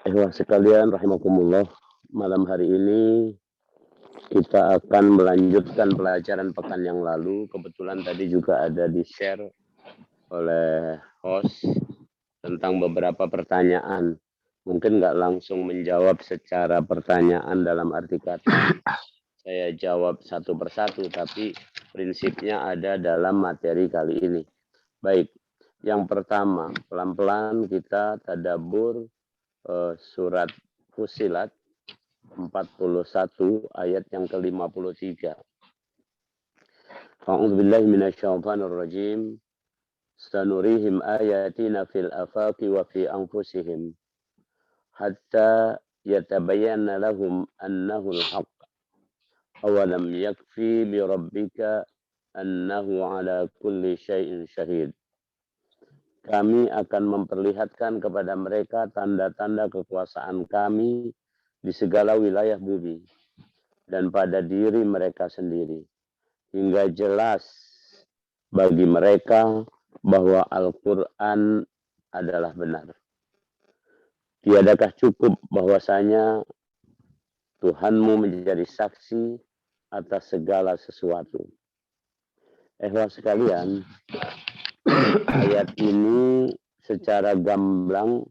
Sekalian rahimakumullah, malam hari ini kita akan melanjutkan pelajaran pekan yang lalu. Kebetulan tadi juga ada di-share oleh host tentang beberapa pertanyaan. Mungkin nggak langsung menjawab secara pertanyaan dalam arti kata saya jawab satu persatu, tapi prinsipnya ada dalam materi kali ini. Baik, yang pertama, pelan-pelan kita tadabbur surat Fusilat 41 ayat yang ke-53. A'udzu billahi minasyaitonir rajim. Sanurihim ayatina fil afaqi wa fi anfusihim hatta yatabayyana lahum annahu al-haq. Awalam yakfi bi rabbika annahu ala kulli syai'in syahid. Kami akan memperlihatkan kepada mereka tanda-tanda kekuasaan kami di segala wilayah bumi dan pada diri mereka sendiri, hingga jelas bagi mereka bahwa Al-Quran adalah benar. Tiadakah cukup bahwasanya Tuhanmu menjadi saksi atas segala sesuatu. Sekalian, ayat ini secara gamblang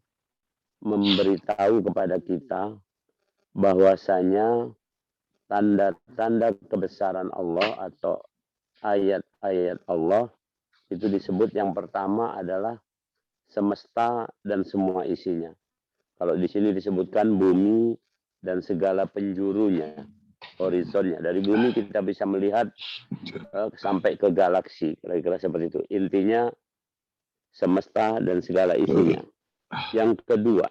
memberitahu kepada kita bahwasanya tanda-tanda kebesaran Allah atau ayat-ayat Allah itu disebut yang pertama adalah semesta dan semua isinya. Kalau di sini disebutkan bumi dan segala penjurunya, horizonnya. Dari bumi kita bisa melihat sampai ke galaksi, kira-kira seperti itu. Intinya semesta dan segala isinya. Yang kedua,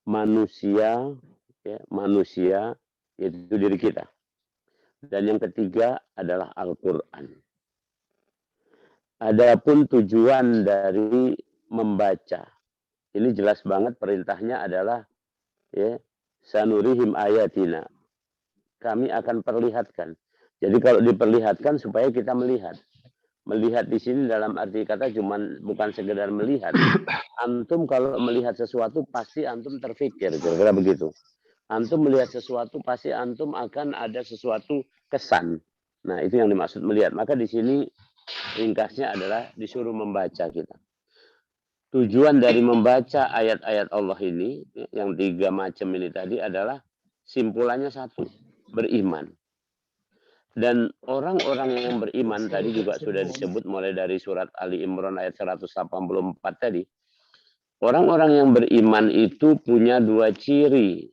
manusia, ya, manusia itu diri kita. Dan yang ketiga adalah Al-Quran. Adapun tujuan dari membaca, ini jelas banget perintahnya adalah ya, sanurihim ayatina. Kami akan perlihatkan. Jadi kalau diperlihatkan supaya kita melihat. Melihat di sini dalam arti kata bukan sekedar melihat. Antum kalau melihat sesuatu pasti antum terfikir, kira-kira begitu. Antum melihat sesuatu pasti antum akan ada sesuatu kesan. Nah, itu yang dimaksud melihat. Maka di sini ringkasnya adalah disuruh membaca kita. Tujuan dari membaca ayat-ayat Allah ini, yang tiga macam ini tadi adalah simpulannya satu, beriman. Dan orang-orang yang beriman tadi juga sudah disebut mulai dari surat Ali Imran ayat 184 tadi. Orang-orang yang beriman itu punya dua ciri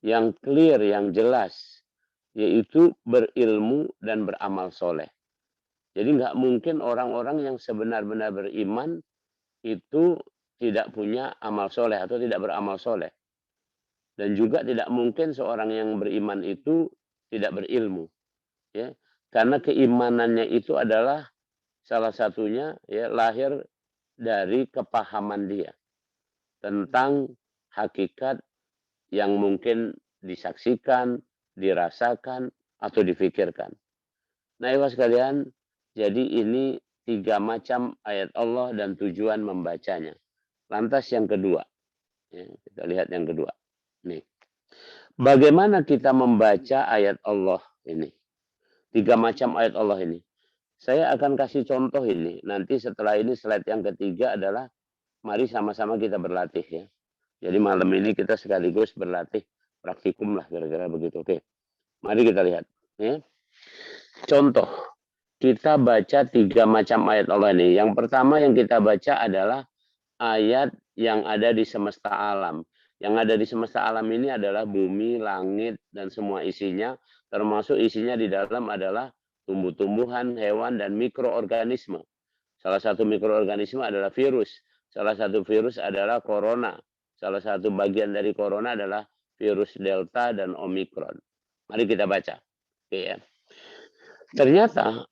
yang clear, yang jelas, yaitu berilmu dan beramal soleh. Jadi nggak mungkin orang-orang yang sebenar-benar beriman itu tidak punya amal soleh atau tidak beramal soleh. Dan juga tidak mungkin seorang yang beriman itu tidak berilmu. Ya, karena keimanannya itu adalah salah satunya ya lahir dari kepahaman dia tentang hakikat yang mungkin disaksikan, dirasakan, atau difikirkan. Nah, ibu sekalian, jadi ini tiga macam ayat Allah dan tujuan membacanya. Lantas yang kedua, ya, kita lihat yang kedua. Nih, bagaimana kita membaca ayat Allah ini? Tiga macam ayat Allah ini. Saya akan kasih contoh ini. Nanti setelah ini slide yang ketiga adalah mari sama-sama kita berlatih ya. Jadi malam ini kita sekaligus berlatih praktikum lah kira-kira begitu. Oke. Mari kita lihat ya. Contoh, kita baca tiga macam ayat Allah ini. Yang pertama yang kita baca adalah ayat yang ada di semesta alam. Yang ada di semesta alam ini adalah bumi, langit, dan semua isinya. Termasuk isinya di dalam adalah tumbuh-tumbuhan, hewan, dan mikroorganisme. Salah satu mikroorganisme adalah virus. Salah satu virus adalah corona. Salah satu bagian dari corona adalah virus delta dan omikron. Mari kita baca. Oke, ya. Ternyata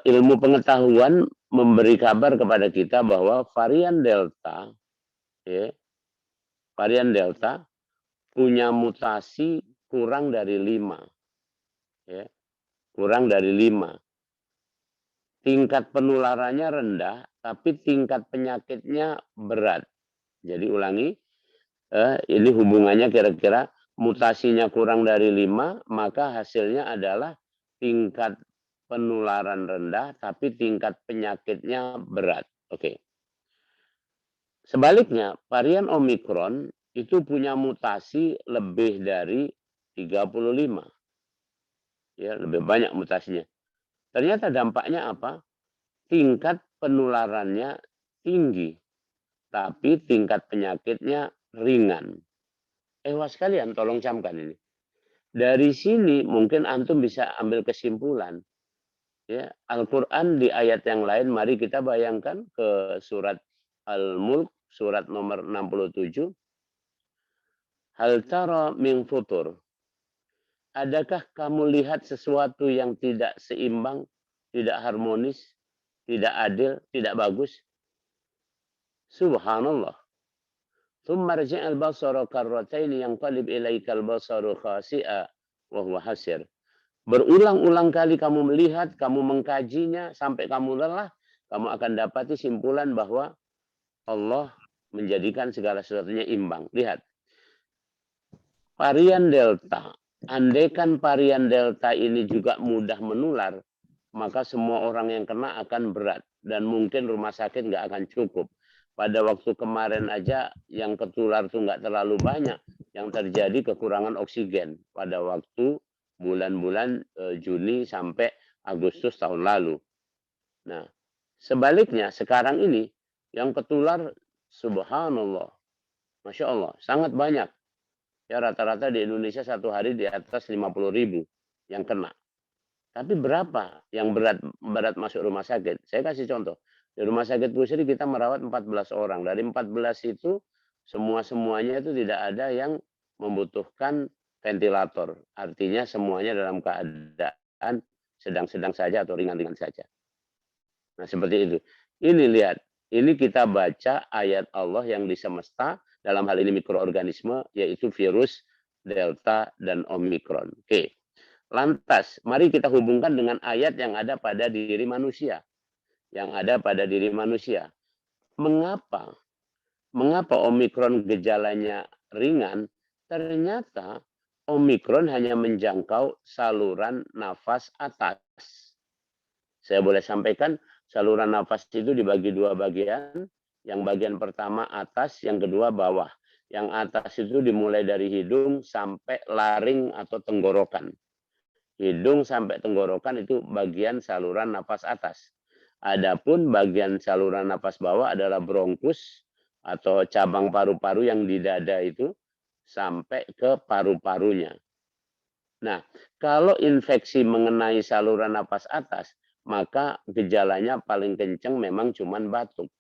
ilmu pengetahuan memberi kabar kepada kita bahwa varian delta, ya, varian delta punya mutasi kurang dari 5. Ya, kurang dari 5. Tingkat penularannya rendah, tapi tingkat penyakitnya berat. Jadi ulangi, ini hubungannya kira-kira mutasinya kurang dari 5, maka hasilnya adalah tingkat penularan rendah, tapi tingkat penyakitnya berat. Oke. Sebaliknya, varian Omikron itu punya mutasi lebih dari 35. Ya, lebih banyak mutasinya. Ternyata dampaknya apa? Tingkat penularannya tinggi, tapi tingkat penyakitnya ringan. Wah sekalian, tolong camkan ini. Dari sini mungkin antum bisa ambil kesimpulan. Ya, Al-Quran di ayat yang lain, mari kita bayangkan ke surat Al-Mulk, surat nomor 67. Hal tara min futur. Adakah kamu lihat sesuatu yang tidak seimbang, tidak harmonis, tidak adil, tidak bagus? Subhanallah. Thumma rji'al basara karrataini yanqalib ilaikal basaru khasi'a wa huwa hasir. Berulang-ulang kali kamu melihat, kamu mengkajinya sampai kamu lelah, kamu akan dapati simpulan bahwa Allah menjadikan segala sesuatunya imbang. Lihat, varian Delta. Andaikan varian Delta ini juga mudah menular, maka semua orang yang kena akan berat. Dan mungkin rumah sakit nggak akan cukup. Pada waktu kemarin aja yang ketular itu nggak terlalu banyak. Yang terjadi kekurangan oksigen pada waktu bulan-bulan Juni sampai Agustus tahun lalu. Nah, sebaliknya sekarang ini yang ketular subhanallah, Masya Allah, sangat banyak. Ya rata-rata di Indonesia satu hari di atas 50.000 yang kena. Tapi berapa yang berat masuk rumah sakit? Saya kasih contoh. Di rumah sakit Pusri kita merawat 14 orang. Dari 14 itu semuanya itu tidak ada yang membutuhkan ventilator. Artinya semuanya dalam keadaan sedang-sedang saja atau ringan-ringan saja. Nah, seperti itu. Ini lihat, ini kita baca ayat Allah yang di semesta, dalam hal ini mikroorganisme, yaitu virus, Delta, dan Omikron. Oke. Lantas, mari kita hubungkan dengan ayat yang ada pada diri manusia. Yang ada pada diri manusia. Mengapa? Mengapa Omikron gejalanya ringan? Ternyata Omikron hanya menjangkau saluran nafas atas. Saya boleh sampaikan, saluran nafas itu dibagi dua bagian. Yang bagian pertama atas, yang kedua bawah. Yang atas itu dimulai dari hidung sampai laring atau tenggorokan. Hidung sampai tenggorokan itu bagian saluran nafas atas. Adapun bagian saluran nafas bawah adalah bronkus atau cabang paru-paru yang di dada itu sampai ke paru-parunya. Nah, kalau infeksi mengenai saluran nafas atas, maka gejalanya paling kencang memang cuman batuk.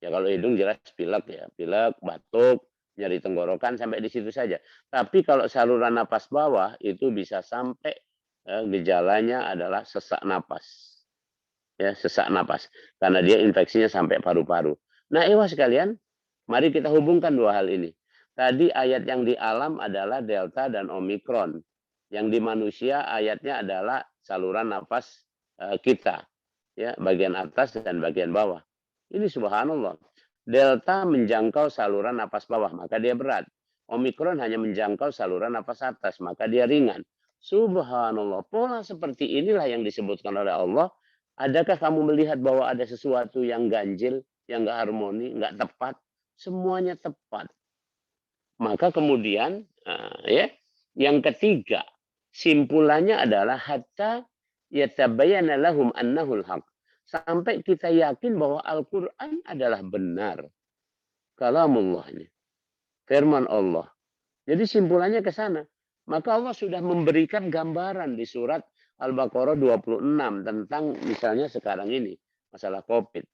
Ya kalau hidung jelas pilek ya, pilek, batuk, nyeri tenggorokan sampai di situ saja. Tapi kalau saluran napas bawah itu bisa sampai gejalanya adalah sesak napas. Ya, sesak napas karena dia infeksinya sampai paru-paru. Nah, sekalian, mari kita hubungkan dua hal ini. Tadi ayat yang di alam adalah Delta dan Omikron. Yang di manusia ayatnya adalah saluran nafas kita, ya, bagian atas dan bagian bawah. Ini subhanallah. Delta menjangkau saluran nafas bawah, maka dia berat. Omikron hanya menjangkau saluran nafas atas, maka dia ringan. Subhanallah. Pola seperti inilah yang disebutkan oleh Allah. Adakah kamu melihat bahwa ada sesuatu yang ganjil, yang nggak harmoni, nggak tepat? Semuanya tepat. Maka kemudian, ya, yang ketiga, simpulannya adalah hatta yatabayyana lahum annahul haq. Sampai kita yakin bahwa Al-Quran adalah benar. Kalamullahnya. Firman Allah. Jadi simpulannya ke sana. Maka Allah sudah memberikan gambaran di surat Al-Baqarah 26 tentang misalnya sekarang ini. Masalah COVID.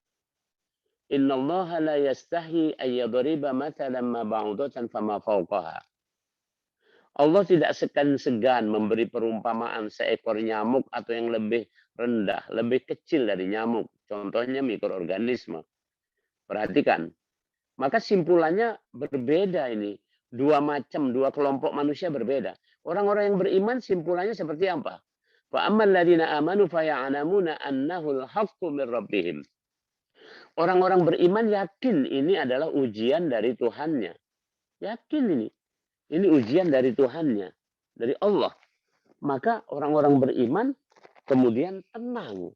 Innallaha la yastahi ayyadriba mathalan ma ba'udatan fama fawqaha. Allah tidak segan-segan memberi perumpamaan seekor nyamuk atau yang lebih rendah, lebih kecil dari nyamuk. Contohnya mikroorganisme. Perhatikan. Maka simpulannya berbeda ini. Dua macam, dua kelompok manusia berbeda. Orang-orang yang beriman simpulannya seperti apa? Fa'ammal ladina amanu faya'anamuna annahul haqqu min rabbihim. Orang-orang beriman yakin ini adalah ujian dari Tuhannya. Yakin ini. Ini ujian dari Tuhannya, dari Allah. Maka orang-orang beriman kemudian tenang.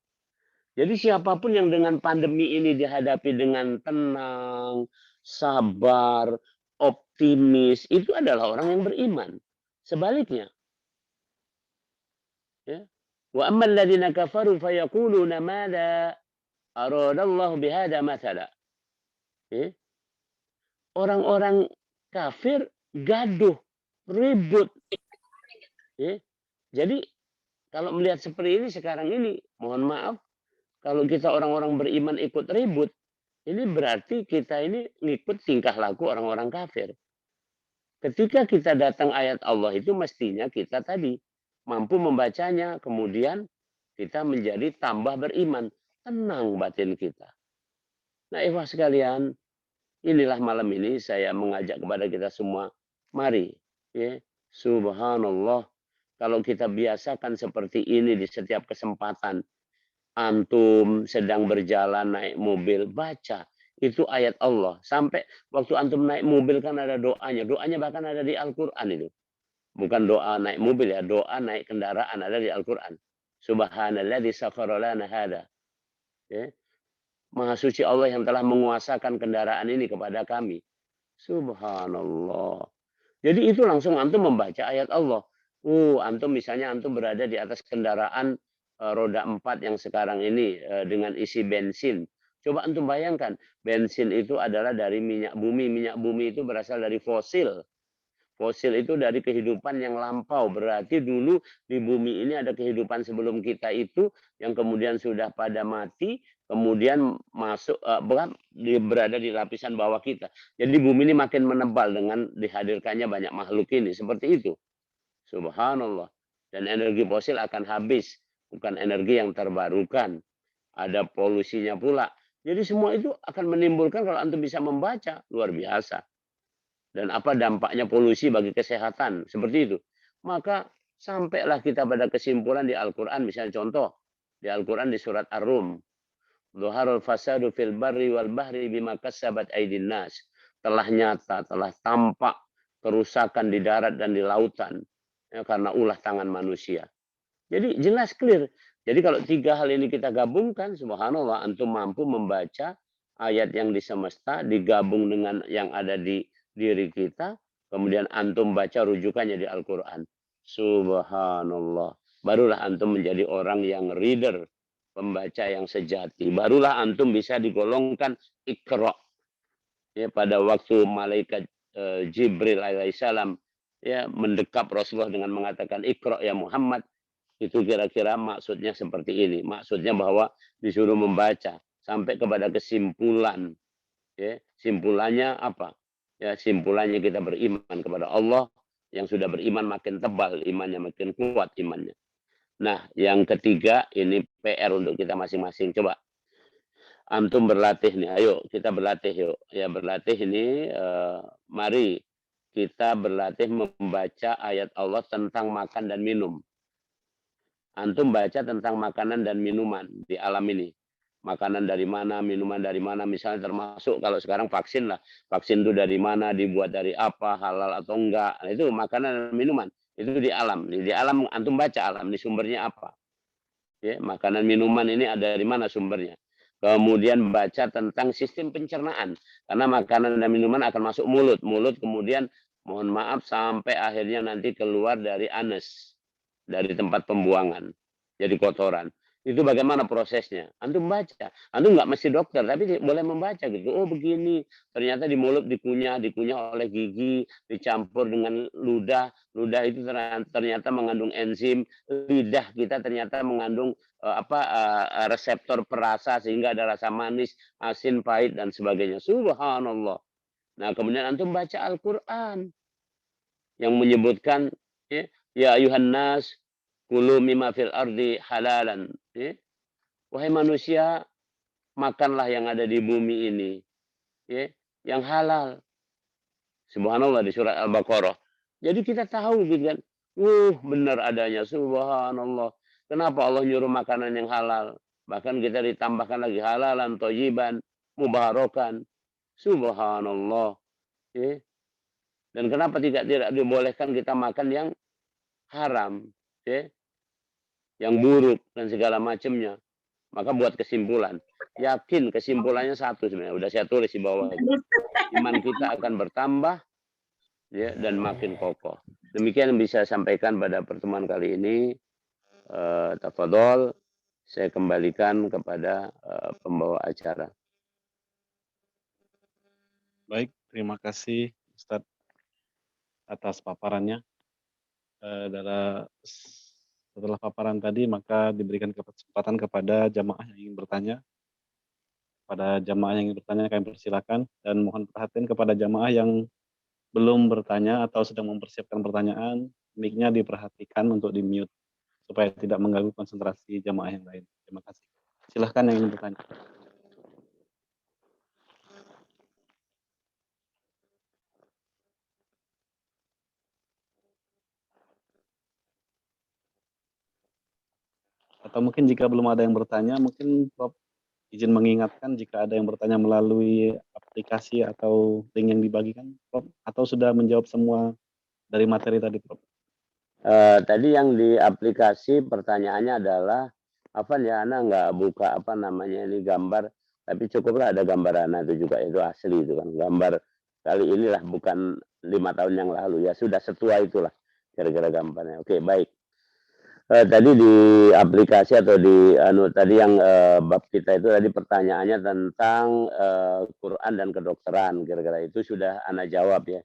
Jadi siapapun yang dengan pandemi ini dihadapi dengan tenang, sabar, optimis, itu adalah orang yang beriman. Sebaliknya, ya. Wa ammal ladzina kafaru fayaquluna madza aradallahu bihadza mathala. Ya. Orang-orang kafir gaduh, ribut. Ya. Jadi kalau melihat seperti ini sekarang ini, mohon maaf, kalau kita orang-orang beriman ikut ribut, ini berarti kita ini ngikut tingkah laku orang-orang kafir. Ketika kita datang ayat Allah itu mestinya kita tadi mampu membacanya, kemudian kita menjadi tambah beriman, tenang batin kita. Nah, ikhwah sekalian, inilah malam ini saya mengajak kepada kita semua, mari, ya, subhanallah, kalau kita biasakan seperti ini di setiap kesempatan, antum sedang berjalan naik mobil, baca itu ayat Allah. Sampai waktu antum naik mobil kan ada doanya. Doanya bahkan ada di Al-Quran itu. Bukan doa naik mobil ya, doa naik kendaraan ada di Al-Quran. Subhanalladzi sakhkhara lana hada. Ya. Maha suci Allah yang telah menguasakan kendaraan ini kepada kami. Subhanallah. Jadi itu langsung antum membaca ayat Allah. Antum misalnya antum berada di atas kendaraan roda 4 yang sekarang ini dengan isi bensin. Coba antum bayangkan, bensin itu adalah dari minyak bumi. Minyak bumi itu berasal dari fosil. Fosil itu dari kehidupan yang lampau. Berarti dulu di bumi ini ada kehidupan sebelum kita itu yang kemudian sudah pada mati, kemudian masuk berada di lapisan bawah kita. Jadi bumi ini makin menebal dengan dihadirkannya banyak makhluk ini. Seperti itu. Subhanallah. Dan energi fosil akan habis. Bukan energi yang terbarukan. Ada polusinya pula. Jadi semua itu akan menimbulkan kalau antum bisa membaca. Luar biasa. Dan apa dampaknya polusi bagi kesehatan. Seperti itu. Maka sampailah kita pada kesimpulan di Al-Quran. Misalnya contoh. Di Al-Quran di surat Ar-Rum. Dhuharul fasadu fil barri wal bahri bima kasabat aydin nas. Telah nyata, telah tampak kerusakan di darat dan di lautan. Ya, karena ulah tangan manusia. Jadi jelas clear. Jadi kalau tiga hal ini kita gabungkan, subhanallah, antum mampu membaca ayat yang di semesta, digabung dengan yang ada di diri kita, kemudian antum baca rujukannya di Al-Quran. Subhanallah. Barulah antum menjadi orang yang reader, pembaca yang sejati. Barulah antum bisa digolongkan Iqra. Ya, pada waktu malaikat Jibril alaihissalam ya mendekap Rasulullah dengan mengatakan Iqra ya Muhammad, itu kira-kira maksudnya seperti ini. Maksudnya bahwa disuruh membaca sampai kepada kesimpulan. Ya, simpulannya apa? Ya, simpulannya kita beriman kepada Allah. Yang sudah beriman makin tebal imannya, makin kuat imannya. Nah, yang ketiga ini PR untuk kita masing-masing. Coba antum berlatih nih. Ayo kita berlatih yuk. Ya berlatih ini mari kita berlatih membaca ayat Allah tentang makan dan minum. Antum baca tentang makanan dan minuman di alam ini. Makanan dari mana, minuman dari mana, misalnya termasuk kalau sekarang vaksin lah. Vaksin itu dari mana, dibuat dari apa, halal atau enggak. Nah, itu makanan dan minuman. Itu di alam. Di alam antum baca alam, ini sumbernya apa. Ya, makanan minuman ini ada dari mana sumbernya. Kemudian baca tentang sistem pencernaan. Karena makanan dan minuman akan masuk mulut. Mulut kemudian mohon maaf sampai akhirnya nanti keluar dari anus. Dari tempat pembuangan. Jadi kotoran. Itu bagaimana prosesnya. Antum baca. Antum nggak mesti dokter, tapi boleh membaca gitu. Oh begini. Ternyata di mulut dikunyah oleh gigi. Dicampur dengan ludah. Ludah itu ternyata mengandung enzim. Lidah kita ternyata mengandung reseptor perasa sehingga ada rasa manis, asin, pahit dan sebagainya. Subhanallah. Nah, kemudian antum baca Al-Qur'an yang menyebutkan ya ayuhan nas kulu mimma fil ardi halalan. Ya. Wahai manusia, makanlah yang ada di bumi ini. Ya, yang halal. Subhanallah di surat Al-Baqarah. Jadi kita tahu gitu kan. Benar adanya. Subhanallah. Kenapa Allah nyuruh makanan yang halal? Bahkan kita ditambahkan lagi halalan, thayyiban, mubarakan. Subhanallah. Ya. Dan kenapa tidak dibolehkan kita makan yang haram, ya, yang buruk dan segala macamnya. Maka buat kesimpulan, yakin kesimpulannya satu sebenarnya. Udah saya tulis di bawah itu. Iman kita akan bertambah, ya, dan makin kokoh. Demikian yang bisa saya sampaikan pada pertemuan kali ini. Tafadhol, saya kembalikan kepada pembawa acara. Baik, terima kasih Ustadz atas paparannya. Setelah paparan tadi, maka diberikan kesempatan kepada jamaah yang ingin bertanya. Pada jamaah yang ingin bertanya, kami persilakan, dan mohon perhatian kepada jamaah yang belum bertanya atau sedang mempersiapkan pertanyaan, mic-nya diperhatikan untuk di-mute supaya tidak mengganggu konsentrasi jamaah yang lain. Terima kasih. Silahkan yang ingin bertanya. Atau mungkin jika belum ada yang bertanya, mungkin Prof izin mengingatkan jika ada yang bertanya melalui aplikasi atau link yang dibagikan, Prof, atau sudah menjawab semua dari materi tadi, Prof? Tadi yang di aplikasi pertanyaannya adalah, Afan ya, Ana nggak buka apa namanya ini gambar, tapi cukuplah ada gambar Ana itu juga, itu asli itu kan. Gambar kali inilah, bukan 5 tahun yang lalu, ya sudah setua itulah kira-kira gambarnya. Oke, baik. Tadi di aplikasi atau di tadi yang bab kita itu tadi pertanyaannya tentang Quran dan kedokteran, kira-kira itu sudah Ana jawab ya.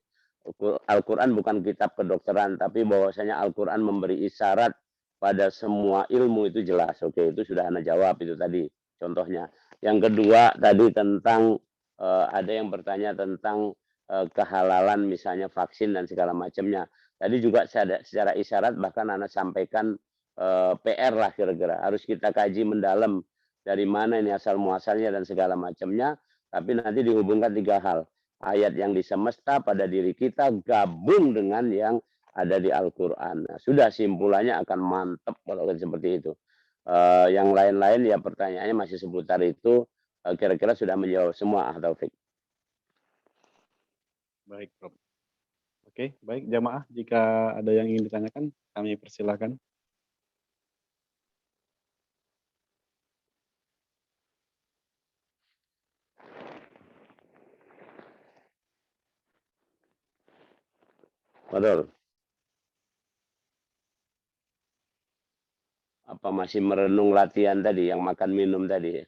Al-Quran bukan kitab kedokteran, tapi bahwasanya Al-Quran memberi isyarat pada semua ilmu, itu jelas. Oke, itu sudah Anda jawab itu tadi contohnya. Yang kedua tadi tentang ada yang bertanya tentang kehalalan misalnya vaksin dan segala macamnya. Tadi juga secara isyarat bahkan Anda sampaikan PR lah kira-kira. Harus kita kaji mendalam dari mana ini asal muasalnya dan segala macamnya. Tapi nanti dihubungkan 3 hal. Ayat yang di semesta pada diri kita gabung dengan yang ada di Al-Quran. Nah, sudah simpulannya akan mantap kalau seperti itu. Yang lain-lain ya pertanyaannya masih seputar itu. Kira-kira sudah menjawab semua, Taufik. Baik, Prof. Oke, baik jamaah, jika ada yang ingin ditanyakan, kami persilakan. Betul. Apa masih merenung latihan tadi, yang makan minum tadi?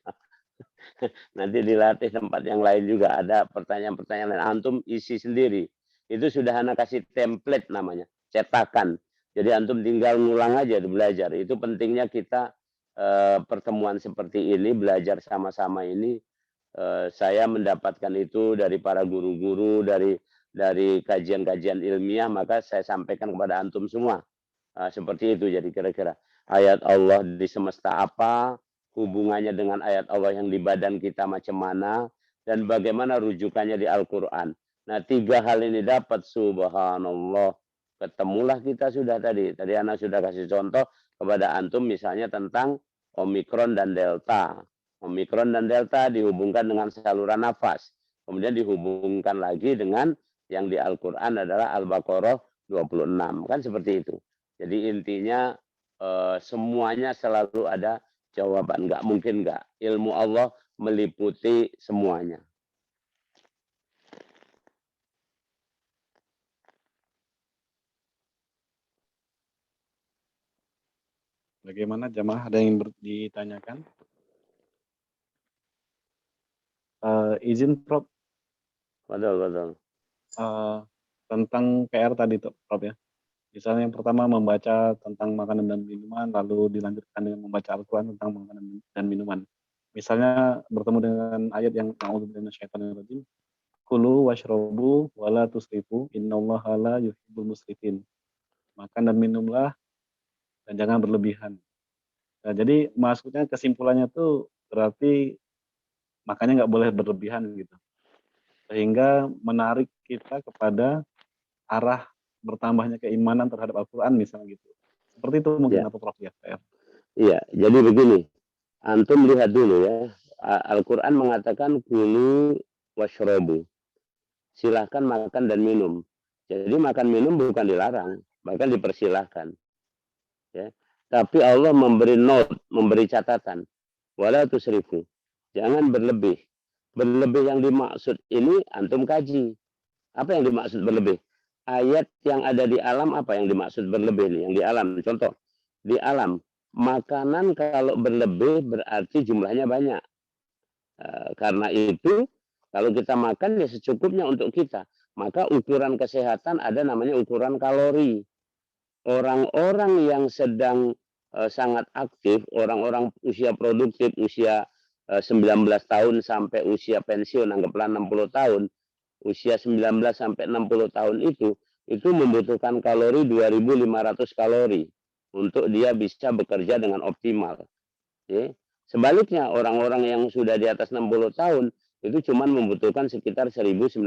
Nanti dilatih tempat yang lain juga ada pertanyaan-pertanyaan lain. Antum isi sendiri. Itu sudah Anda kasih template namanya, cetakan. Jadi antum tinggal ngulang aja belajar. Itu pentingnya kita pertemuan seperti ini, belajar sama-sama ini. Saya mendapatkan itu dari para guru-guru, dari kajian-kajian ilmiah, maka saya sampaikan kepada antum semua. Seperti itu, jadi kira-kira ayat Allah di semesta apa, hubungannya dengan ayat Allah yang di badan kita macam mana, dan bagaimana rujukannya di Al-Quran. Nah, 3 hal ini dapat, subhanallah, ketemulah kita sudah tadi. Tadi anak sudah kasih contoh kepada antum misalnya tentang Omikron dan Delta. Omikron dan Delta dihubungkan dengan saluran nafas. Kemudian dihubungkan lagi dengan yang di Al-Quran adalah Al-Baqarah 26. Kan seperti itu. Jadi intinya semuanya selalu ada jawaban. Nggak mungkin nggak. Ilmu Allah meliputi semuanya. Bagaimana jamaah, ada yang ditanyakan? Izin Prof. Betul. Tentang PR tadi tuh, Prof ya. Misalnya yang pertama membaca tentang makanan dan minuman, lalu dilanjutkan dengan membaca Al-Quran tentang makanan dan minuman. Misalnya bertemu dengan ayat yang na'udzubillahi minasyaitonirrajim, kulu washrobu wala tusrifu innallaha la yuhibbul musrifin. Makan dan minumlah dan jangan berlebihan. Nah, jadi maksudnya kesimpulannya tuh berarti makanya nggak boleh berlebihan gitu. Sehingga menarik kita kepada arah bertambahnya keimanan terhadap Al-Quran misalnya gitu. Seperti itu mungkin, Ya. apa Prof ya? Iya, jadi begini. Antum lihat dulu ya. Al-Quran mengatakan kulu washrobu. Silahkan makan dan minum. Jadi makan minum bukan dilarang, bahkan dipersilahkan. Ya. Tapi Allah memberi note, memberi catatan. Wala tusrifu. Jangan berlebih. Berlebih yang dimaksud ini antum kaji. Apa yang dimaksud berlebih? Ayat yang ada di alam apa yang dimaksud berlebih ini? Yang di alam. Contoh, di alam. Makanan kalau berlebih berarti jumlahnya banyak. Karena itu, kalau kita makan ya secukupnya untuk kita. Maka ukuran kesehatan ada namanya ukuran kalori. Orang-orang yang sedang sangat aktif, orang-orang usia produktif, usia 19 tahun sampai usia pensiun, anggaplah 60 tahun, usia 19 sampai 60 tahun itu membutuhkan kalori 2.500 kalori untuk dia bisa bekerja dengan optimal. Ya. Sebaliknya, orang-orang yang sudah di atas 60 tahun itu cuma membutuhkan sekitar 1.900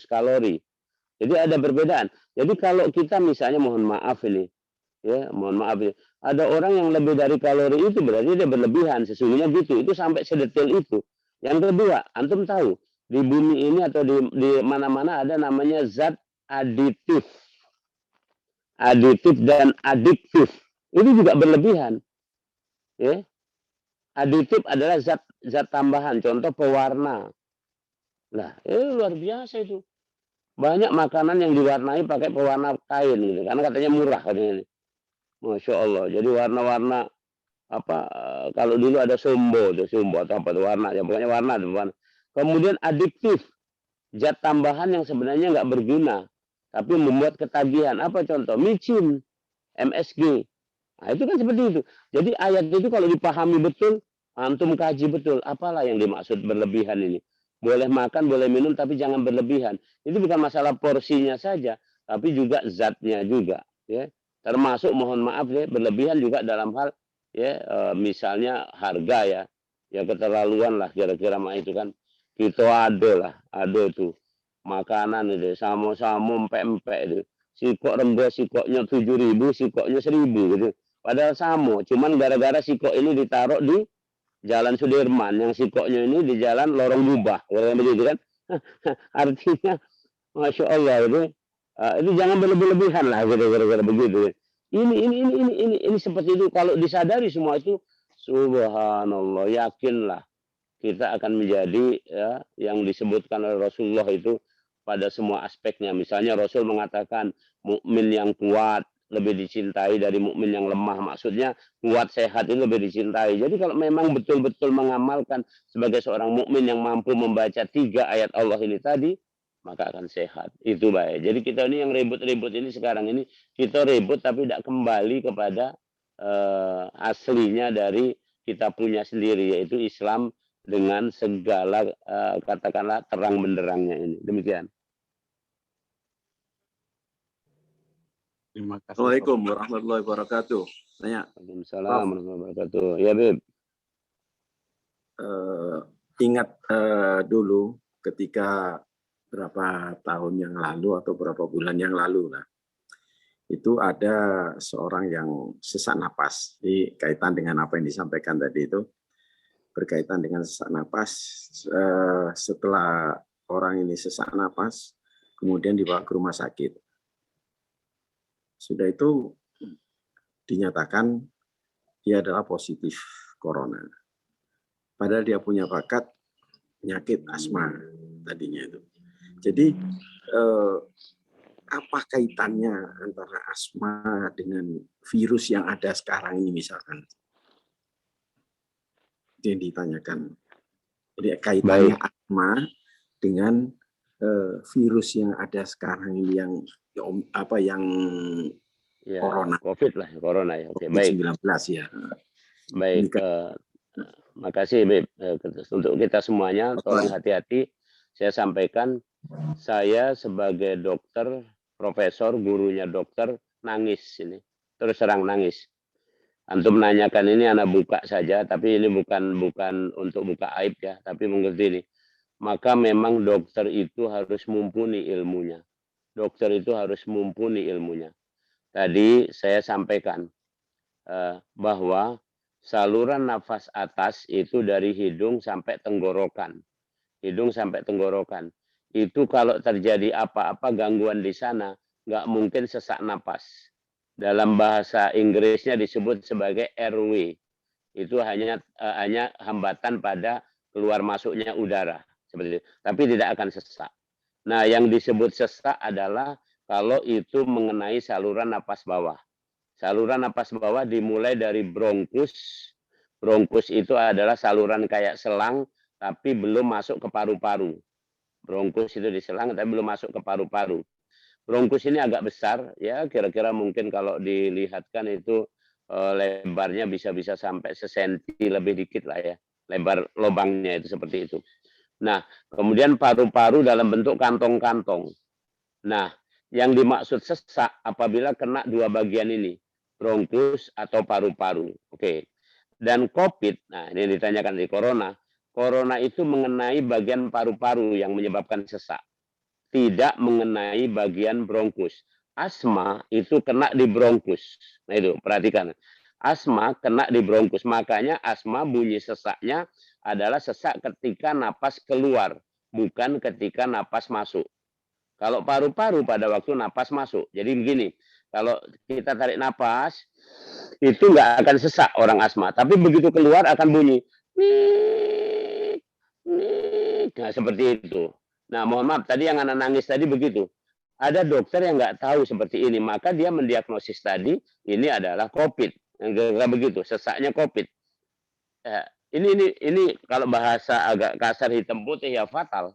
kalori. Jadi ada perbedaan. Jadi kalau kita misalnya mohon maaf ini, ya mohon maaf ini, ada orang yang lebih dari kalori itu berarti dia berlebihan. Sesungguhnya gitu. Itu sampai sedetail itu. Yang kedua, antum tahu di bumi ini atau di mana-mana ada namanya zat aditif, aditif dan adiktif. Itu juga berlebihan. Ya. Aditif adalah zat tambahan, contoh pewarna. Nah, luar biasa itu. Banyak makanan yang diwarnai pakai pewarna kain gitu, karena katanya murah katanya ini. Masya Allah. Jadi warna-warna apa? Kalau dulu ada sumbo atau apa tuh warna, ya pokoknya warna tuh. Kemudian adiktif, zat tambahan yang sebenarnya nggak berguna, tapi membuat ketagihan. Apa contoh? Micin, MSG. Nah, itu kan seperti itu. Jadi ayat itu kalau dipahami betul, antum kaji betul, apalah yang dimaksud berlebihan ini. Boleh makan, boleh minum, tapi jangan berlebihan. Itu bukan masalah porsinya saja, tapi juga zatnya juga. Ya. Termasuk mohon maaf ya, berlebihan juga dalam hal ya misalnya harga ya. Ya keterlaluan lah kira-kira mah itu kan. Kita ada tuh makanan itu, samo-samo, empek-empek itu. Sikok rembes, sikoknya 7.000, sikoknya 1.000 gitu. Padahal sama, cuman gara-gara sikok ini ditaruh di Jalan Sudirman, yang sikoknya ini di Jalan Lorong Jubah, begitu kan? Artinya, masya Allah itu jangan berlebih-lebihan lah, gitu, gara-gara begitu. Ini seperti itu. Kalau disadari semua itu, subhanallah, yakinlah kita akan menjadi ya, yang disebutkan oleh Rasulullah itu pada semua aspeknya. Misalnya Rasul mengatakan mukmin yang kuat lebih dicintai dari mukmin yang lemah. Maksudnya kuat sehat itu lebih dicintai. Jadi kalau memang betul-betul mengamalkan sebagai seorang mukmin yang mampu membaca 3 ayat Allah ini tadi, maka akan sehat. Itu baik. Jadi kita ini yang ribut-ribut ini sekarang ini kita ribut tapi tidak kembali kepada aslinya dari kita punya sendiri, yaitu Islam dengan segala katakanlah terang benderangnya ini. Demikian. Terima kasih. Assalamualaikum warahmatullahi wabarakatuh. Tanya. Waalaikumsalam warahmatullahi wabarakatuh. Ya, Bib. Ingat dulu ketika berapa tahun yang lalu atau berapa bulan yang lalu lah, itu ada seorang yang sesak napas. Ini kaitan dengan apa yang disampaikan tadi itu, berkaitan dengan sesak napas. Setelah orang ini sesak napas, kemudian dibawa ke rumah sakit. Sudah itu dinyatakan dia adalah positif corona. Padahal dia punya bakat penyakit asma tadinya itu. Jadi apa kaitannya antara asma dengan virus yang ada sekarang ini misalkan? Itu yang ditanyakan. Jadi kaitannya asma dengan virus yang ada sekarang ini yang ya, corona. COVID lah, corona ya. Oke, COVID-19 ya. Baik, makasih Beb. Untuk kita semuanya, tolong hati-hati. Saya sampaikan, saya sebagai dokter, profesor, gurunya dokter, nangis ini. Terus terang nangis. Antum menanyakan ini anak buka saja, tapi ini bukan untuk buka aib ya, tapi mengerti ini. Maka memang dokter itu harus mumpuni ilmunya. Dokter itu harus mumpuni ilmunya. Tadi saya sampaikan bahwa saluran nafas atas itu dari hidung sampai tenggorokan. Hidung sampai tenggorokan. Itu kalau terjadi apa-apa gangguan di sana, nggak mungkin sesak napas. Dalam bahasa Inggrisnya disebut sebagai airway. Itu hanya hambatan pada keluar masuknya udara, seperti itu. Tapi tidak akan sesak. Nah, yang disebut sesak adalah kalau itu mengenai saluran napas bawah. Saluran napas bawah dimulai dari bronkus. Bronkus itu adalah saluran kayak selang, tapi belum masuk ke paru-paru. Bronkus itu di selang, tapi belum masuk ke paru-paru. Bronkus ini agak besar, ya kira-kira mungkin kalau dilihatkan itu lebarnya bisa sampai sesenti lebih dikit lah ya. Lebar lubangnya itu seperti itu. Nah, kemudian paru-paru dalam bentuk kantong-kantong. Nah, yang dimaksud sesak apabila kena dua bagian ini, bronkus atau paru-paru. Oke. Dan COVID, nah ini ditanyakan di corona. Corona itu mengenai bagian paru-paru yang menyebabkan sesak. Tidak mengenai bagian bronkus. Asma itu kena di bronkus. Nah itu, perhatikan. Asma kena di bronkus. Makanya asma bunyi sesaknya adalah sesak ketika napas keluar, bukan ketika napas masuk. Kalau paru-paru pada waktu napas masuk. Jadi begini, kalau kita tarik napas, itu nggak akan sesak orang asma. Tapi begitu keluar akan bunyi. Nah, seperti itu. Nah, mohon maaf, tadi yang anak nangis tadi begitu. Ada dokter yang nggak tahu seperti ini, maka dia mendiagnosis tadi ini adalah COVID. Yang kira-kira begitu, sesaknya COVID. Ini kalau bahasa agak kasar hitam putih ya fatal.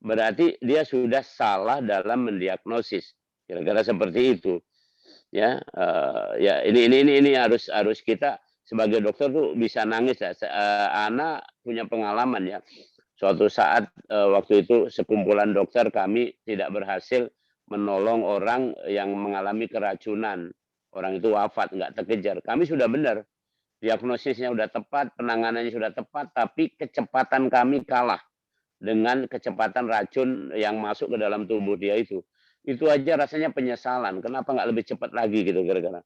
Berarti dia sudah salah dalam mendiagnosis. Kira-kira seperti itu. Ya, ya ini harus kita sebagai dokter tuh bisa nangis ya. Ana punya pengalaman ya. Suatu saat waktu itu sekumpulan dokter kami tidak berhasil menolong orang yang mengalami keracunan. Orang itu wafat, nggak terkejar. Kami sudah benar. Diagnosisnya sudah tepat, penanganannya sudah tepat, tapi kecepatan kami kalah dengan kecepatan racun yang masuk ke dalam tubuh dia itu. Itu aja rasanya penyesalan. Kenapa nggak lebih cepat lagi gitu gara-gara.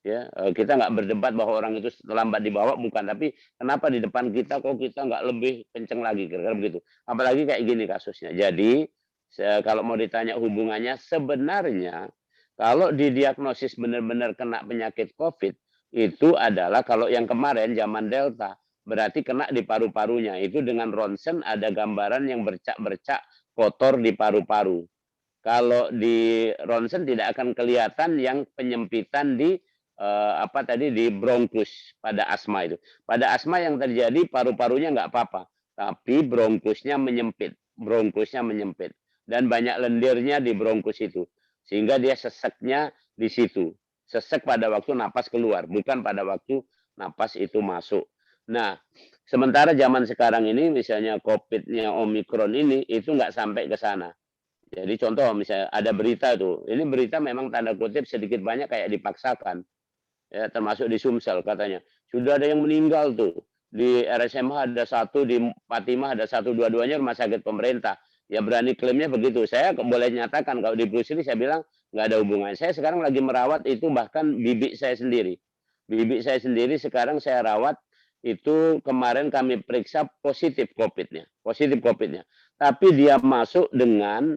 Ya, kita nggak berdebat bahwa orang itu terlambat dibawa, bukan, tapi kenapa di depan kita kok kita nggak lebih kenceng lagi, kira-kira begitu. Apalagi kayak gini kasusnya. Jadi kalau mau ditanya hubungannya, sebenarnya kalau didiagnosis benar-benar kena penyakit COVID itu adalah kalau yang kemarin zaman Delta berarti kena di paru-parunya. Itu dengan ronsen ada gambaran yang bercak-bercak kotor di paru-paru. Kalau di ronsen tidak akan kelihatan yang penyempitan di di bronkus pada asma itu. Pada asma yang terjadi paru-parunya nggak apa-apa, tapi bronkusnya menyempit, dan banyak lendirnya di bronkus itu, sehingga dia seseknya di situ. Sesek pada waktu napas keluar, bukan pada waktu napas itu masuk. Nah, sementara zaman sekarang ini misalnya COVID-nya Omikron ini itu nggak sampai ke sana. Jadi contoh misalnya ada berita tuh, ini berita memang tanda kutip sedikit banyak kayak dipaksakan. Ya, termasuk di Sumsel katanya. Sudah ada yang meninggal tuh. Di RSMH ada satu, di Fatimah ada satu, dua-duanya rumah sakit pemerintah. Ya berani klaimnya begitu. Saya boleh nyatakan kalau di Brusili saya bilang nggak ada hubungan. Saya sekarang lagi merawat itu bahkan bibi saya sendiri. Bibi saya sendiri sekarang saya rawat itu kemarin kami periksa positif COVID-nya. Positif COVID-nya. Tapi dia masuk dengan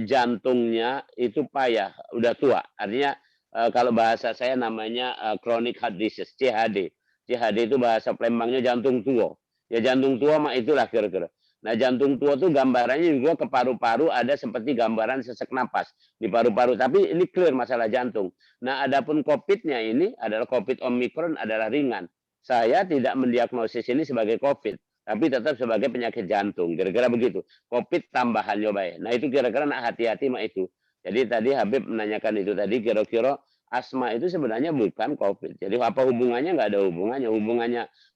jantungnya itu payah, udah tua. Artinya kalau bahasa saya namanya chronic heart disease, CHD. CHD itu bahasa Palembangnya jantung tua. Ya jantung tua mah itulah kira-kira. Nah jantung tua itu gambarannya juga ke paru-paru ada seperti gambaran sesek napas di paru-paru. Tapi ini clear masalah jantung. Nah adapun COVID-nya ini adalah COVID Omicron adalah ringan. Saya tidak mendiagnosis ini sebagai COVID, tapi tetap sebagai penyakit jantung. Kira-kira begitu. COVID tambahan nyobain. Nah itu kira-kira nak hati-hati mah itu. Jadi tadi Habib menanyakan itu tadi kira-kira asma itu sebenarnya bukan COVID. Jadi apa hubungannya? Nggak ada hubungannya.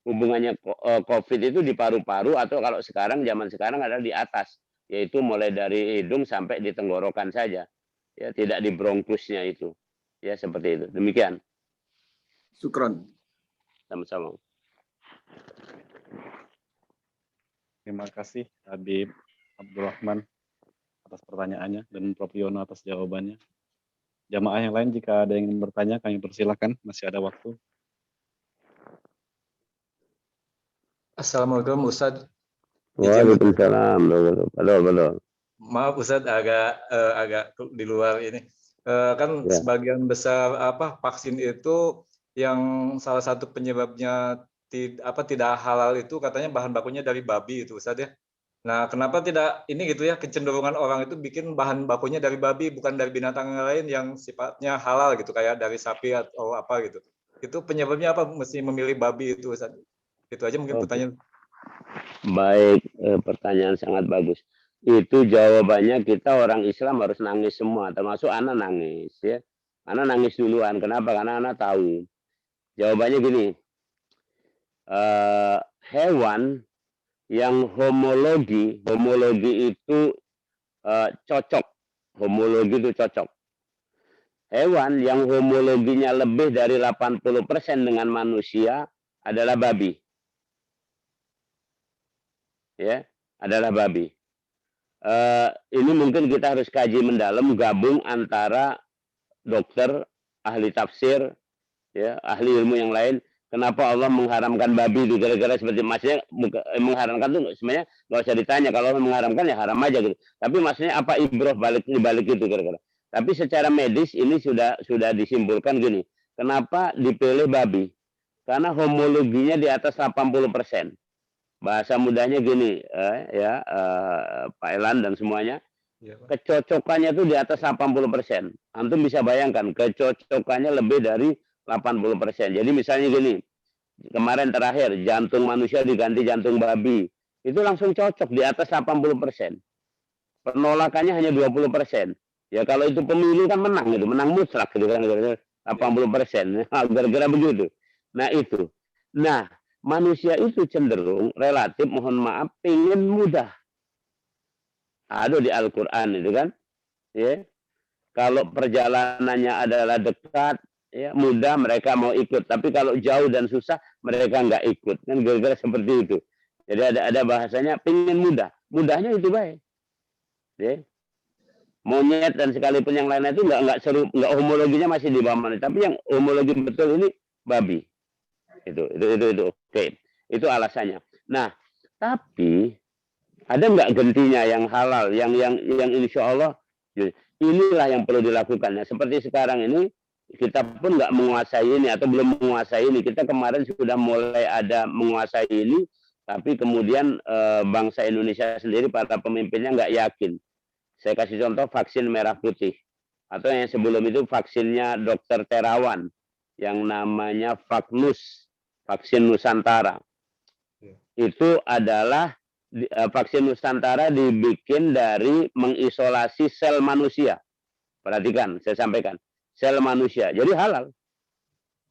Hubungannya COVID itu di paru-paru atau kalau sekarang zaman sekarang adalah di atas, yaitu mulai dari hidung sampai di tenggorokan saja. Ya tidak di bronkusnya itu. Ya seperti itu. Demikian. Syukron. Sama-sama. Terima kasih Habib Abdurrahman atas pertanyaannya dan Prof. Yono atas jawabannya. Jamaah yang lain jika ada yang ingin bertanya kami persilakan, masih ada waktu. Assalamualaikum Ustadz. Waalaikumsalam. Betul. Maaf Ustadz, agak di luar ini. Kan Ya. sebagian besar vaksin itu yang salah satu penyebabnya tidak halal itu katanya bahan bakunya dari babi itu Ustadz ya. Nah, kenapa tidak ini gitu ya, kecenderungan orang itu bikin bahan bakunya dari babi bukan dari binatang lain yang sifatnya halal gitu, kayak dari sapi atau apa gitu. Itu penyebabnya apa mesti memilih babi itu Ustadz? Itu aja mungkin Oke. pertanyaan. Baik, pertanyaan sangat bagus. Itu jawabannya kita orang Islam harus nangis semua, termasuk anak nangis ya. Anak nangis duluan. Kenapa? Karena anak tahu. Jawabannya gini, hewan yang homologi itu cocok. Homologi itu cocok. Hewan yang homologinya lebih dari 80% dengan manusia adalah babi. Ya, adalah babi. Ini mungkin kita harus kaji mendalam, gabung antara dokter, ahli tafsir, ya, ahli ilmu yang lain. Kenapa Allah mengharamkan babi itu? Gara-gara seperti maksudnya mengharamkan itu sebenarnya nggak usah ditanya. Kalau Allah mengharamkan ya haram aja gitu. Tapi maksudnya apa ibroh balik itu gara-gara. Tapi secara medis ini sudah disimpulkan gini. Kenapa dipilih babi? Karena homologinya di atas 80%. Bahasa mudahnya gini, Pak Elan dan semuanya, kecocokannya itu di atas 80%. Antum bisa bayangkan, kecocokannya lebih dari 80%. Jadi misalnya gini, kemarin terakhir jantung manusia diganti jantung babi, itu langsung cocok di atas 80%. Penolakannya hanya 20%. Ya kalau itu pemilu kan menang, menang mutlak gitu kan, 80%. Gara-gara begitu. Nah itu. Nah, manusia itu cenderung relatif, mohon maaf, ingin mudah. Ada di Al-Quran itu kan. Ya. Kalau perjalanannya adalah dekat, ya, mudah mereka mau ikut. Tapi kalau jauh dan susah, mereka nggak ikut. Kan gara-gara seperti itu. Jadi ada bahasanya pengen mudah. Mudahnya itu baik. Ya. Monyet dan sekalipun yang lainnya itu nggak seru, nggak homologinya masih di bawah manusia. Tapi yang homologi betul ini babi. Itu oke. Itu alasannya. Nah, tapi ada nggak gentinya yang halal, yang insya Allah inilah yang perlu dilakukan. Seperti sekarang ini kita pun nggak menguasai ini atau belum menguasai ini. Kita kemarin sudah mulai ada menguasai ini, tapi kemudian bangsa Indonesia sendiri para pemimpinnya nggak yakin. Saya kasih contoh vaksin merah putih atau yang sebelum itu vaksinnya Dokter Terawan yang namanya Vaknus, vaksin Nusantara. Itu adalah vaksin Nusantara dibikin dari mengisolasi sel manusia. Perhatikan, saya sampaikan. Sel manusia. Jadi halal.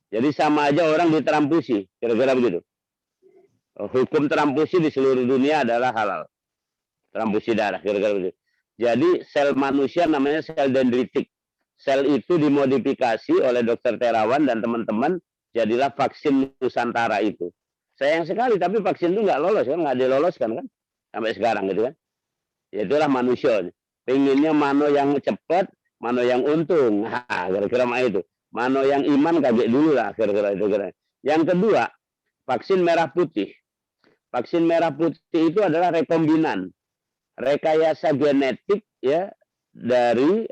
Jadi sama aja orang ditrampusi. Kira-kira begitu. Hukum trampusi di seluruh dunia adalah halal. Trampusi darah. Kira-kira begitu. Jadi sel manusia namanya sel dendritik. Sel itu dimodifikasi oleh Dokter Terawan dan teman-teman. Jadilah vaksin Nusantara itu. Sayang sekali, tapi vaksin itu nggak lolos kan, nggak diloloskan kan, sampai sekarang gitu kan. Ya itulah manusia. Pengennya mana yang cepat, mana yang untung. Kira-kira itu. Mana yang iman kaget dulu lah, kira-kira itu. Yang kedua, vaksin merah putih. Vaksin merah putih itu adalah rekombinan, rekayasa genetik ya dari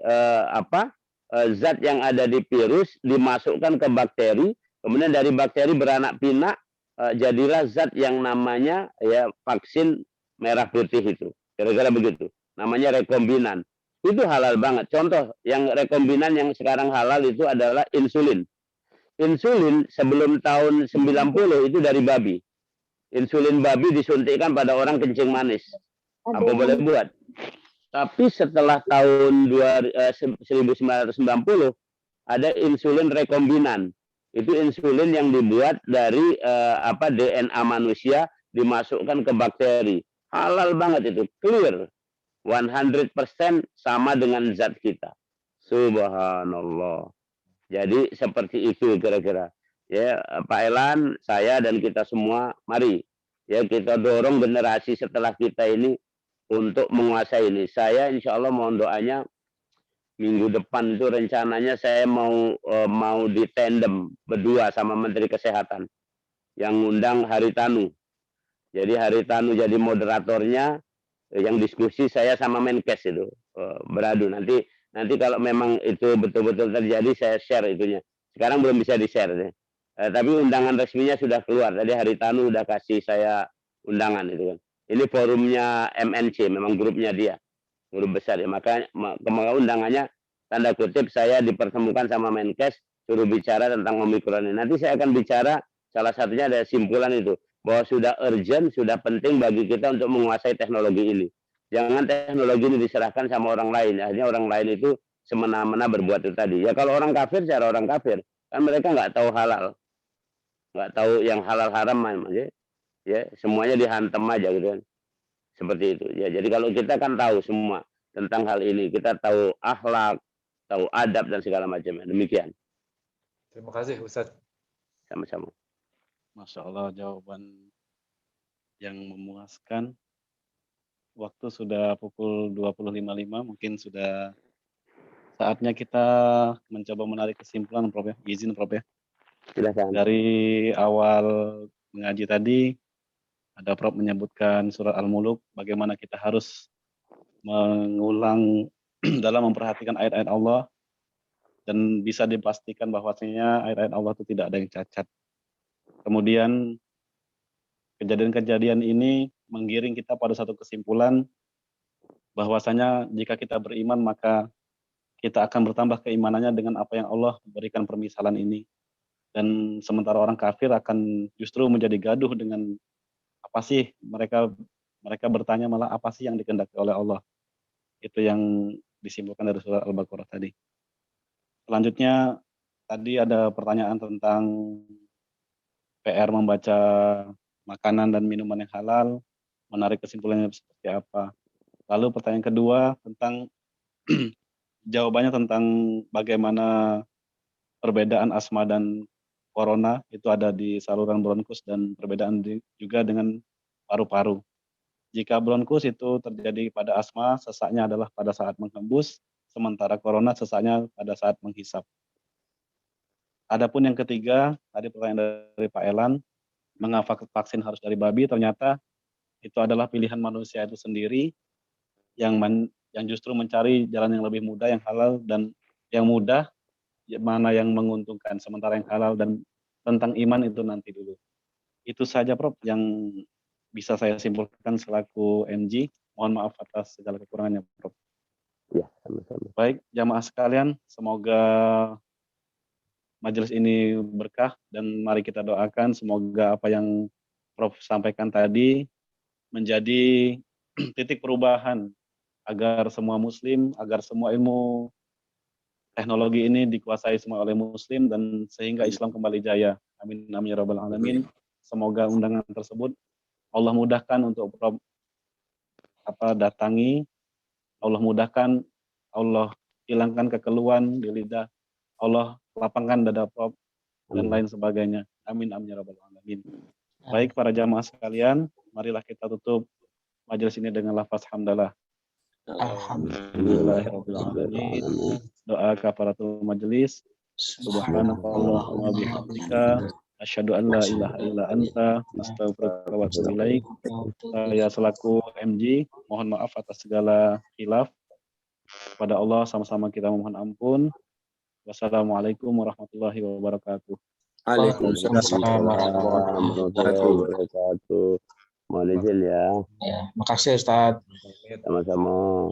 zat yang ada di virus dimasukkan ke bakteri, kemudian dari bakteri beranak pinak. Jadilah zat yang namanya ya vaksin merah putih itu. Kira-kira begitu. Namanya rekombinan. Itu halal banget. Contoh yang rekombinan yang sekarang halal itu adalah insulin. Insulin sebelum tahun 90 itu dari babi. Insulin babi disuntikkan pada orang kencing manis. Apa boleh buat? Tapi setelah tahun 1990 ada insulin rekombinan. Itu insulin yang dibuat dari DNA manusia dimasukkan ke bakteri. Halal banget itu, clear. 100% sama dengan zat kita. Subhanallah. Jadi seperti itu kira-kira. Ya, Pak Elan, saya dan kita semua, mari ya kita dorong generasi setelah kita ini untuk menguasai ini. Saya insya Allah mohon doanya minggu depan itu rencananya saya mau di tandem berdua sama Menteri Kesehatan yang ngundang Haritanu. Jadi Haritanu jadi moderatornya, yang diskusi saya sama Menkes itu beradu. Nanti kalau memang itu betul-betul terjadi saya share itunya. Sekarang belum bisa di-share. Tapi undangan resminya sudah keluar. Tadi Haritanu udah kasih saya undangan itu kan. Ini forumnya MNC, memang grupnya dia, grup besar ya. Maka undangannya tanda kutip saya dipertemukan sama Menkes, suruh bicara tentang Omikron ini. Nanti saya akan bicara, salah satunya ada simpulan itu, bahwa sudah urgent, sudah penting bagi kita untuk menguasai teknologi ini. Jangan teknologi ini diserahkan sama orang lain. Akhirnya orang lain itu semena-mena berbuat itu tadi. Ya kalau orang kafir, cara orang kafir. Kan mereka nggak tahu halal. Nggak tahu yang halal haram. Ya, semuanya dihantam aja gitu kan. Seperti itu. Ya, jadi kalau kita kan tahu semua tentang hal ini. Kita tahu akhlak, tahu adab dan segala macamnya. Demikian. Terima kasih Ustaz. Sama-sama. Masya Allah, jawaban yang memuaskan. Waktu sudah pukul 20.55, mungkin sudah saatnya kita mencoba menarik kesimpulan, Prof ya. Izin Prof ya. Silakan. Dari awal mengaji tadi, ada Prof menyebutkan surat Al-Muluk, bagaimana kita harus mengulang dalam memperhatikan ayat-ayat Allah, dan bisa dipastikan bahwasanya ayat-ayat Allah itu tidak ada yang cacat. Kemudian kejadian-kejadian ini menggiring kita pada satu kesimpulan bahwasanya jika kita beriman maka kita akan bertambah keimanannya dengan apa yang Allah berikan permisalan ini. Dan sementara orang kafir akan justru menjadi gaduh dengan apa sih, mereka bertanya malah apa sih yang dikehendaki oleh Allah. Itu yang disimpulkan dari surat Al-Baqarah tadi. Selanjutnya tadi ada pertanyaan tentang PR membaca makanan dan minuman yang halal, menarik kesimpulannya seperti apa. Lalu pertanyaan kedua tentang jawabannya tentang bagaimana perbedaan asma dan corona itu ada di saluran bronkus dan perbedaan juga dengan paru-paru. Jika bronkus itu terjadi pada asma, sesaknya adalah pada saat menghembus, sementara corona sesaknya pada saat menghisap. Adapun yang ketiga, tadi pertanyaan dari Pak Elan, mengapa vaksin harus dari babi? Ternyata itu adalah pilihan manusia itu sendiri yang justru mencari jalan yang lebih mudah, yang halal, dan yang mudah mana yang menguntungkan, sementara yang halal dan tentang iman itu nanti dulu. Itu saja Prof yang bisa saya simpulkan selaku MG. Mohon maaf atas segala kekurangannya Prof. Ya, sama-sama. Baik, jamaah sekalian, semoga majelis ini berkah dan mari kita doakan semoga apa yang Prof sampaikan tadi menjadi titik perubahan agar semua muslim, agar semua ilmu teknologi ini dikuasai semua oleh muslim dan sehingga Islam kembali jaya. Amin amin ya rabbal alamin. Semoga undangan tersebut Allah mudahkan untuk Prof datangi, Allah mudahkan, Allah hilangkan kekeluhan di lidah, Allah lapangkan dada Prof dan lain sebagainya. Amin amin ya rabbal alamin. Baik para jamaah sekalian, marilah kita tutup majelis ini dengan lafaz hamdalah. Alhamdulillahirabbil alamin. Doa kafaratul majelis. Subhanakallahumma bihamdika asyhadu an la ilaha illa anta astaghfiruka wa atubu ilaik. Saya selaku MG mohon maaf atas segala khilaf. Kepada Allah sama-sama kita memohon ampun. Wassalamualaikum warahmatullahi wabarakatuh. Waalaikumsalam warahmatullahi wabarakatuh. Mohon izin ya. Ya, makasih Ustaz. Sama-sama.